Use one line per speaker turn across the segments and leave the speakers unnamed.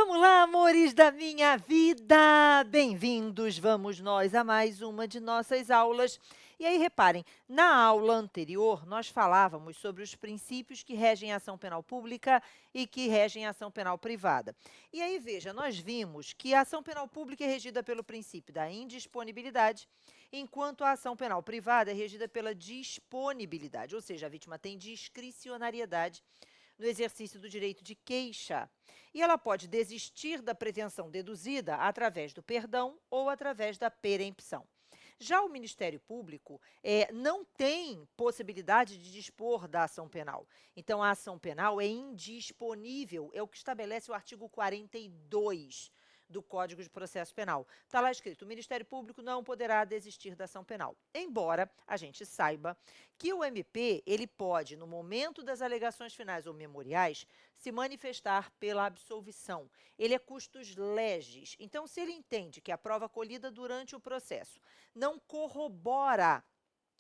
Vamos lá, amores da minha vida! Bem-vindos, vamos nós a mais uma de nossas aulas. E aí, reparem, na aula anterior, nós falávamos sobre os princípios que regem a ação penal pública e que regem a ação penal privada. E aí, veja, nós vimos que a ação penal pública é regida pelo princípio da indisponibilidade, enquanto a ação penal privada é regida pela disponibilidade, ou seja, a vítima tem discricionariedade no exercício do direito de queixa. E ela pode desistir da pretensão deduzida através do perdão ou através da perempção. Já o Ministério Público não tem possibilidade de dispor da ação penal. Então, a ação penal é indisponível, é o que estabelece o artigo 42 do Código de Processo Penal. Está lá escrito, o Ministério Público não poderá desistir da ação penal. Embora a gente saiba que o MP ele pode, no momento das alegações finais ou memoriais, se manifestar pela absolvição. Ele é custos legis. Então, se ele entende que a prova colhida durante o processo não corrobora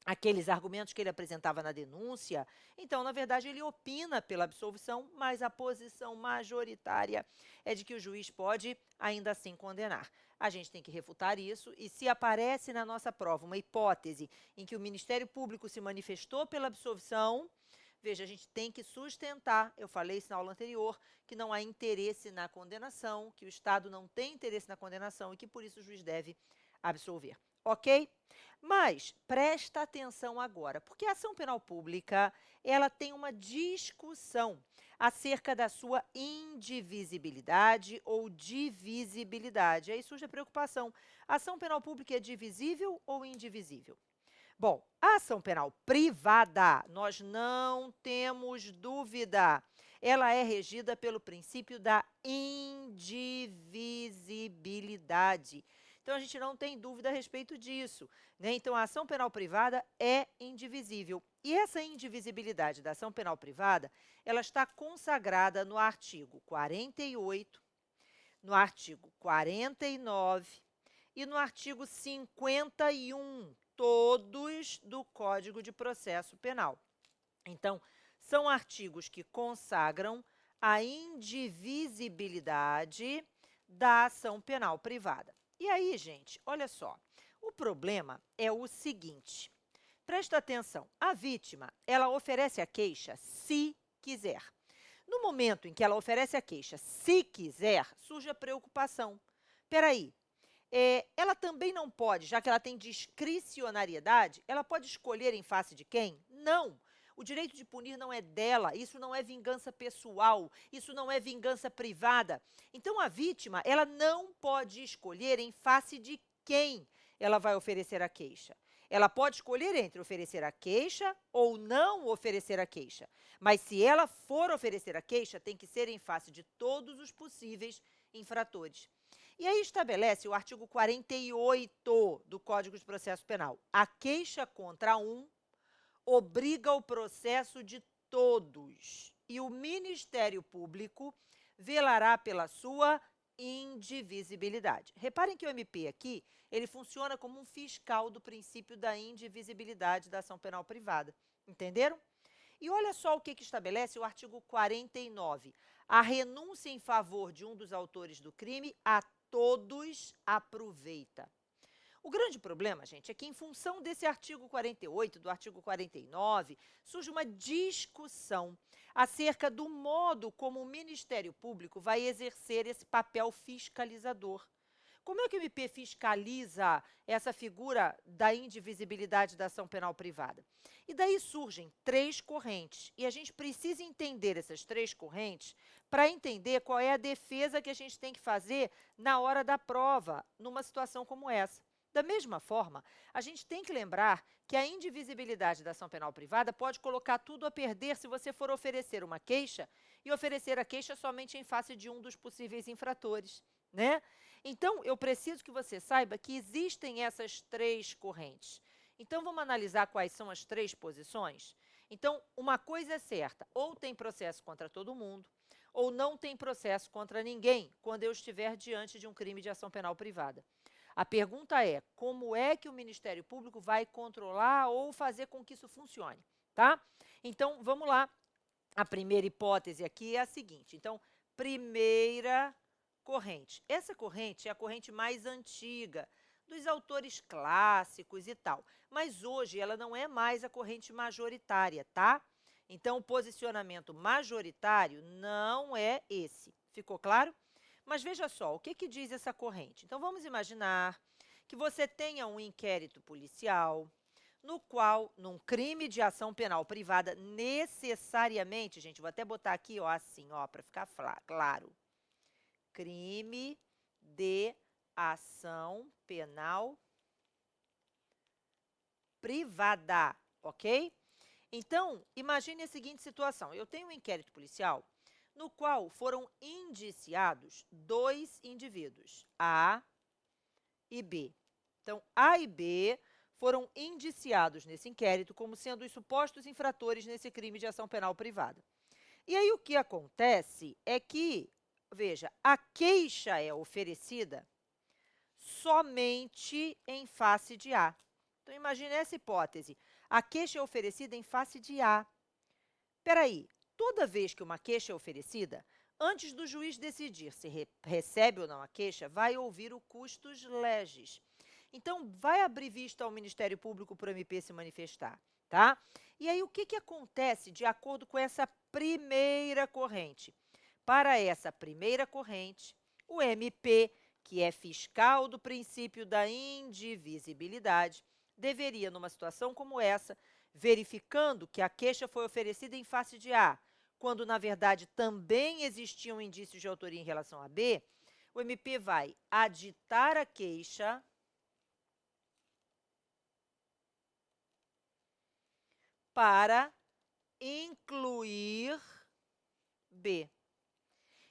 aqueles argumentos que ele apresentava na denúncia, então, na verdade, ele opina pela absolvição, mas a posição majoritária é de que o juiz pode, ainda assim, condenar. A gente tem que refutar isso, e se aparece na nossa prova uma hipótese em que o Ministério Público se manifestou pela absolvição, veja, a gente tem que sustentar, eu falei isso na aula anterior, que não há interesse na condenação, que o Estado não tem interesse na condenação e que, por isso, o juiz deve absolver. Ok? Mas presta atenção agora, porque a ação penal pública ela tem uma discussão acerca da sua indivisibilidade ou divisibilidade. Aí surge a preocupação, a ação penal pública é divisível ou indivisível? Bom, a ação penal privada, nós não temos dúvida, ela é regida pelo princípio da indivisibilidade. Então, a gente não tem dúvida a respeito disso, né? Então, a ação penal privada é indivisível. E essa indivisibilidade da ação penal privada, ela está consagrada no artigo 48, no artigo 49 e no artigo 51, todos do Código de Processo Penal. Então, são artigos que consagram a indivisibilidade da ação penal privada. E aí, gente, olha só, o problema é o seguinte, presta atenção, a vítima, ela oferece a queixa se quiser. No momento em que ela oferece a queixa se quiser, surge a preocupação. Espera aí, ela também não pode, já que ela tem discricionariedade, ela pode escolher em face de quem? Não. O direito de punir não é dela, isso não é vingança pessoal, isso não é vingança privada. Então, a vítima, ela não pode escolher em face de quem ela vai oferecer a queixa. Ela pode escolher entre oferecer a queixa ou não oferecer a queixa. Mas, se ela for oferecer a queixa, tem que ser em face de todos os possíveis infratores. E aí estabelece o artigo 48 do Código de Processo Penal. A queixa contra um obriga o processo de todos e o Ministério Público velará pela sua indivisibilidade. Reparem que o MP aqui, ele funciona como um fiscal do princípio da indivisibilidade da ação penal privada. Entenderam? E olha só o que estabelece o artigo 49. A renúncia em favor de um dos autores do crime a todos aproveita. O grande problema, gente, é que em função desse artigo 48, do artigo 49, surge uma discussão acerca do modo como o Ministério Público vai exercer esse papel fiscalizador. Como é que o MP fiscaliza essa figura da indivisibilidade da ação penal privada? E daí surgem três correntes, e a gente precisa entender essas três correntes para entender qual é a defesa que a gente tem que fazer na hora da prova, numa situação como essa. Da mesma forma, a gente tem que lembrar que a indivisibilidade da ação penal privada pode colocar tudo a perder se você for oferecer uma queixa e oferecer a queixa somente em face de um dos possíveis infratores, né? Então, eu preciso que você saiba que existem essas três correntes. Então, vamos analisar quais são as três posições? Então, uma coisa é certa, ou tem processo contra todo mundo, ou não tem processo contra ninguém, quando eu estiver diante de um crime de ação penal privada. A pergunta é, como é que o Ministério Público vai controlar ou fazer com que isso funcione, tá? Então, vamos lá. A primeira hipótese aqui é a seguinte. Então, primeira corrente. Essa corrente é a corrente mais antiga, dos autores clássicos e tal. Mas hoje ela não é mais a corrente majoritária, tá? Então, o posicionamento majoritário não é esse. Ficou claro? Mas veja só, o que diz essa corrente? Então, vamos imaginar que você tenha um inquérito policial no qual, num crime de ação penal privada, necessariamente, gente, vou até botar aqui, ó, assim, ó, para ficar claro. Crime de ação penal privada, ok? Então, imagine a seguinte situação. Eu tenho um inquérito policial no qual foram indiciados 2 indivíduos, A e B. Então, A e B foram indiciados nesse inquérito como sendo os supostos infratores nesse crime de ação penal privada. E aí, o que acontece é que, veja, a queixa é oferecida somente em face de A. Então, imagine essa hipótese. A queixa é oferecida em face de A. Espera aí, toda vez que uma queixa é oferecida, antes do juiz decidir se recebe ou não a queixa, vai ouvir o custos legis. Então, vai abrir vista ao Ministério Público para o MP se manifestar, tá? E aí, o que acontece de acordo com essa primeira corrente? Para essa primeira corrente, o MP, que é fiscal do princípio da indivisibilidade, deveria, numa situação como essa, verificando que a queixa foi oferecida em face de A, quando, na verdade, também existiam indícios de autoria em relação a B, o MP vai aditar a queixa para incluir B.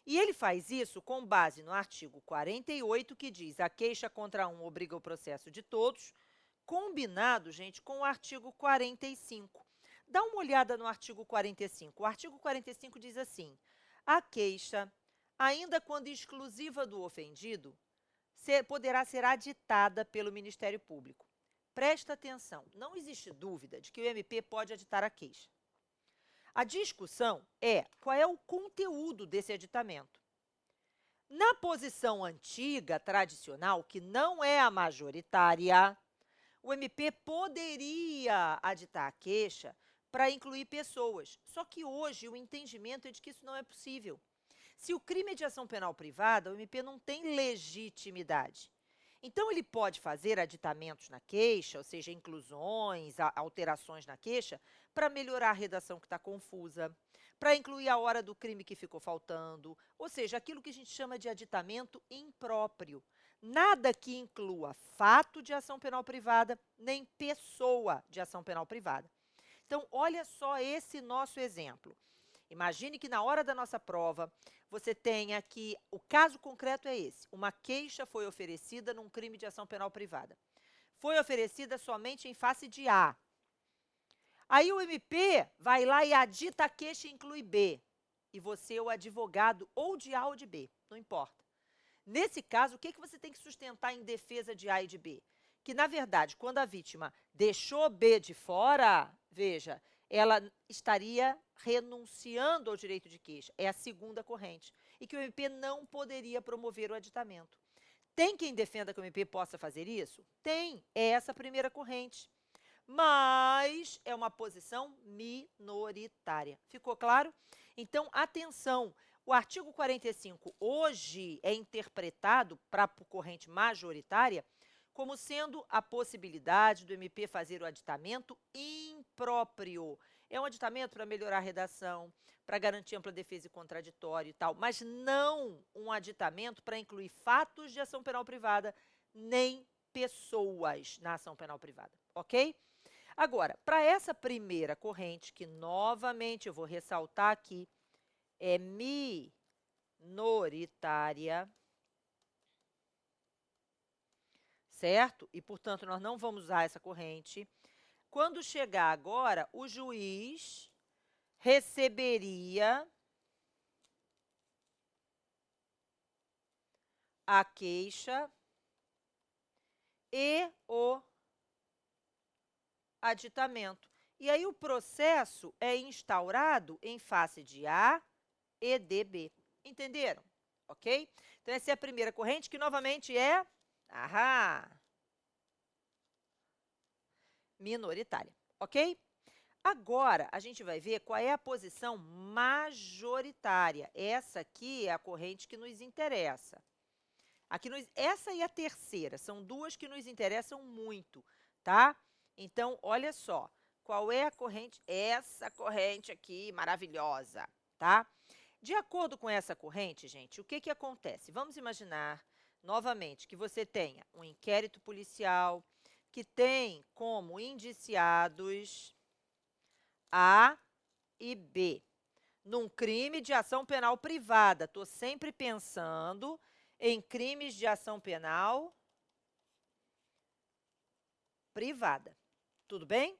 E ele faz isso com base no artigo 48, que diz: a queixa contra um obriga o processo de todos, combinado, gente, com o artigo 45. Dá uma olhada no artigo 45. O artigo 45 diz assim: a queixa, ainda quando exclusiva do ofendido, poderá ser aditada pelo Ministério Público. Presta atenção, não existe dúvida de que o MP pode aditar a queixa. A discussão é qual é o conteúdo desse aditamento. Na posição antiga, tradicional, que não é a majoritária, o MP poderia aditar a queixa para incluir pessoas. Só que hoje o entendimento é de que isso não é possível. Se o crime é de ação penal privada, o MP não tem legitimidade. Então, ele pode fazer aditamentos na queixa, ou seja, inclusões, alterações na queixa, para melhorar a redação que está confusa, para incluir a hora do crime que ficou faltando, ou seja, aquilo que a gente chama de aditamento impróprio. Nada que inclua fato de ação penal privada, nem pessoa de ação penal privada. Então, olha só esse nosso exemplo. Imagine que na hora da nossa prova, você tenha que, o caso concreto é esse, uma queixa foi oferecida num crime de ação penal privada. Foi oferecida somente em face de A. Aí o MP vai lá e adita a queixa e inclui B. E você é o advogado ou de A ou de B, não importa. Nesse caso, o que você tem que sustentar em defesa de A e de B? Que, na verdade, quando a vítima deixou B de fora, veja, ela estaria renunciando ao direito de queixa. É a segunda corrente. E que o MP não poderia promover o aditamento. Tem quem defenda que o MP possa fazer isso? Tem. É essa a primeira corrente. Mas é uma posição minoritária. Ficou claro? Então, atenção. O artigo 45 hoje é interpretado para a corrente majoritária como sendo a possibilidade do MP fazer o aditamento impróprio. É um aditamento para melhorar a redação, para garantir ampla defesa e contraditório e tal, mas não um aditamento para incluir fatos de ação penal privada, nem pessoas na ação penal privada, ok? Agora, para essa primeira corrente, que novamente eu vou ressaltar aqui, é minoritária, certo? E, portanto, nós não vamos usar essa corrente. Quando chegar agora, o juiz receberia a queixa e o aditamento. E aí o processo é instaurado em face de A e de B. Entenderam? ok? Então, essa é a primeira corrente, que novamente é minoritária, ok? Agora, a gente vai ver qual é a posição majoritária. Essa aqui é a corrente que nos interessa. Essa e a terceira, são duas que nos interessam muito, tá? Então, olha só, qual é a corrente? Essa corrente aqui, maravilhosa, tá? De acordo com essa corrente, gente, o que acontece? Vamos imaginar, novamente, que você tenha um inquérito policial que tem como indiciados A e B, num crime de ação penal privada. Estou sempre pensando em crimes de ação penal privada. Tudo bem?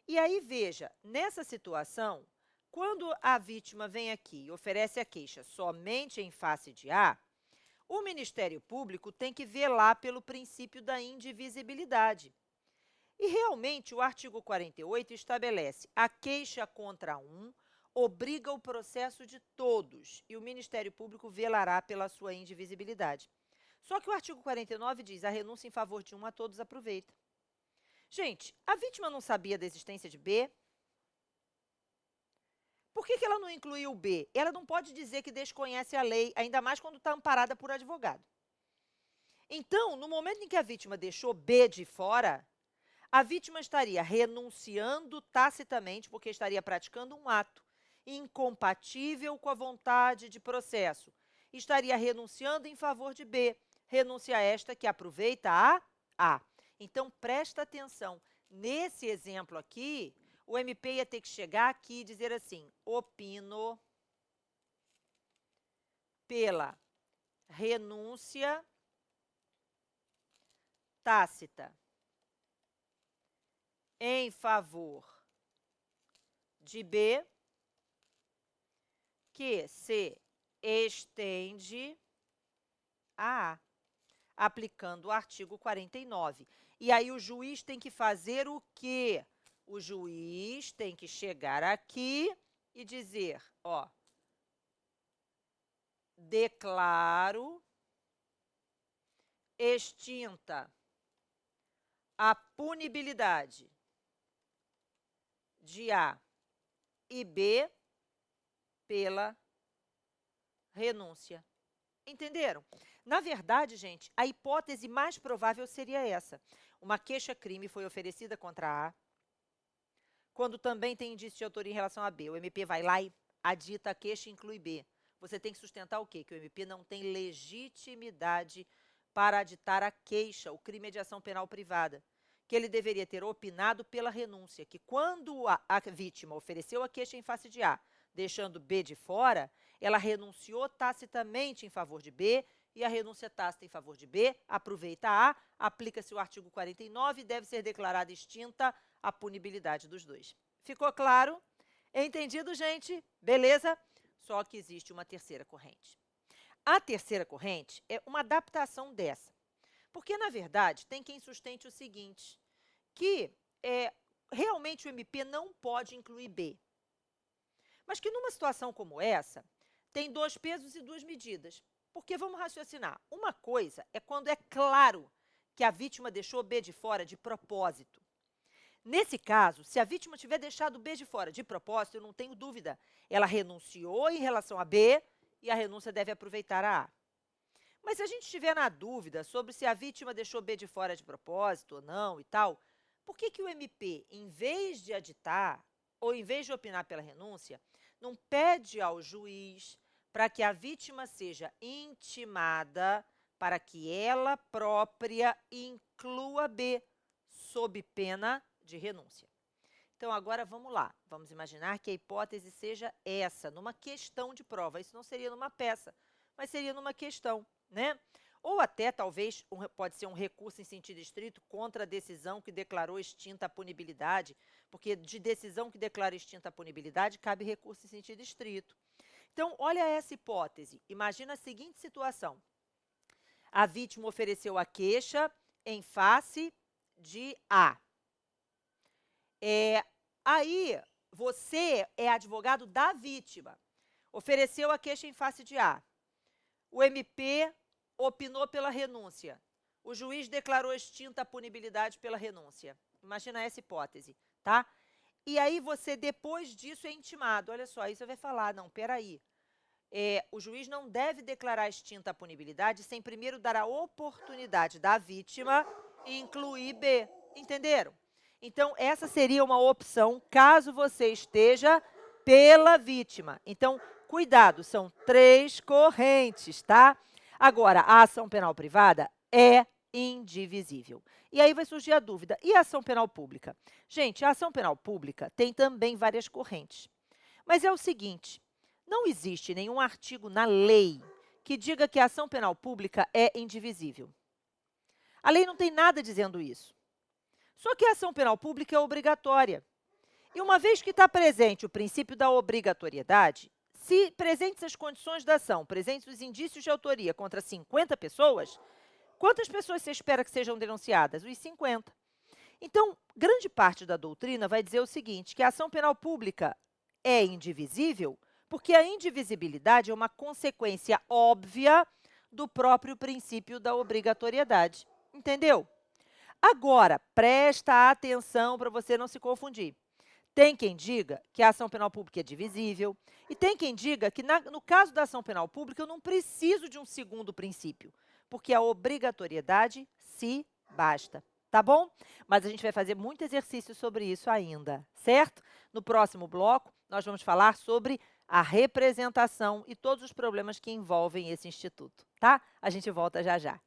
E aí, veja, nessa situação, quando a vítima vem aqui e oferece a queixa somente em face de A, o Ministério Público tem que velar pelo princípio da indivisibilidade. E, realmente, o artigo 48 estabelece a queixa contra um obriga o processo de todos e o Ministério Público velará pela sua indivisibilidade. Só que o artigo 49 diz a renúncia em favor de um a todos aproveita. Gente, a vítima não sabia da existência de B? Por que ela não incluiu o B? Ela não pode dizer que desconhece a lei, ainda mais quando está amparada por advogado. Então, no momento em que a vítima deixou B de fora, a vítima estaria renunciando tacitamente, porque estaria praticando um ato incompatível com a vontade de processo. Estaria renunciando em favor de B, renúncia esta que aproveita a A. Então, presta atenção, nesse exemplo aqui, o MP ia ter que chegar aqui e dizer assim, opino pela renúncia tácita em favor de B, que se estende a A, aplicando o artigo 49. E aí o juiz tem que fazer o quê? O juiz tem que chegar aqui e dizer, ó, declaro extinta a punibilidade de A e B pela renúncia. Entenderam? Na verdade, gente, a hipótese mais provável seria essa. Uma queixa-crime foi oferecida contra A, quando também tem indício de autoria em relação a B. O MP vai lá e adita a queixa e inclui B. Você tem que sustentar o quê? Que o MP não tem legitimidade para aditar a queixa, o crime é de ação penal privada, que ele deveria ter opinado pela renúncia, que quando a vítima ofereceu a queixa em face de A, deixando B de fora, ela renunciou tacitamente em favor de B, e a renúncia tácita em favor de B, aproveita A, aplica-se o artigo 49 e deve ser declarada extinta a punibilidade dos dois. Ficou claro? Entendido, gente? Beleza? Só que existe uma terceira corrente. A terceira corrente é uma adaptação dessa, porque, na verdade, tem quem sustente o seguinte, que realmente o MP não pode incluir B, mas que numa situação como essa, tem dois pesos e duas medidas. Porque vamos raciocinar. Uma coisa é quando é claro que a vítima deixou B de fora de propósito. Nesse caso, se a vítima tiver deixado B de fora de propósito, eu não tenho dúvida, ela renunciou em relação a B e a renúncia deve aproveitar a A. Mas se a gente estiver na dúvida sobre se a vítima deixou B de fora de propósito ou não e tal, por que o MP, em vez de aditar ou em vez de opinar pela renúncia, não pede ao juiz para que a vítima seja intimada para que ela própria inclua B, sob pena de renúncia? Então, agora vamos lá. Vamos imaginar que a hipótese seja essa, numa questão de prova. Isso não seria numa peça, mas seria numa questão, né? Ou até, talvez, pode ser um recurso em sentido estrito contra a decisão que declarou extinta a punibilidade, porque de decisão que declara extinta a punibilidade cabe recurso em sentido estrito. Então, olha essa hipótese. Imagina a seguinte situação. A vítima ofereceu a queixa em face de A. Aí, você é advogado da vítima, ofereceu a queixa em face de A. o MP opinou pela renúncia. O juiz declarou extinta a punibilidade pela renúncia. Imagina essa hipótese, tá? E aí você, depois disso, é intimado. Olha só, aí você vai falar, não, peraí. O juiz não deve declarar extinta a punibilidade sem primeiro dar a oportunidade da vítima incluir B. Entenderam? Então, essa seria uma opção caso você esteja pela vítima. Então, cuidado, são 3 correntes, tá? Agora, a ação penal privada é indivisível. E aí vai surgir a dúvida, e a ação penal pública? Gente, a ação penal pública tem também várias correntes. Mas é o seguinte, não existe nenhum artigo na lei que diga que a ação penal pública é indivisível. A lei não tem nada dizendo isso. Só que a ação penal pública é obrigatória. E uma vez que está presente o princípio da obrigatoriedade, se presentes as condições da ação, presentes os indícios de autoria contra 50 pessoas, quantas pessoas você espera que sejam denunciadas? Os 50. Então, grande parte da doutrina vai dizer o seguinte, que a ação penal pública é indivisível, porque a indivisibilidade é uma consequência óbvia do próprio princípio da obrigatoriedade. Entendeu? Agora, presta atenção para você não se confundir. Tem quem diga que a ação penal pública é divisível e tem quem diga que, no caso da ação penal pública, eu não preciso de um segundo princípio, porque a obrigatoriedade se basta, tá bom? Mas a gente vai fazer muito exercício sobre isso ainda, certo? No próximo bloco, nós vamos falar sobre a representação e todos os problemas que envolvem esse instituto, tá? A gente volta já já.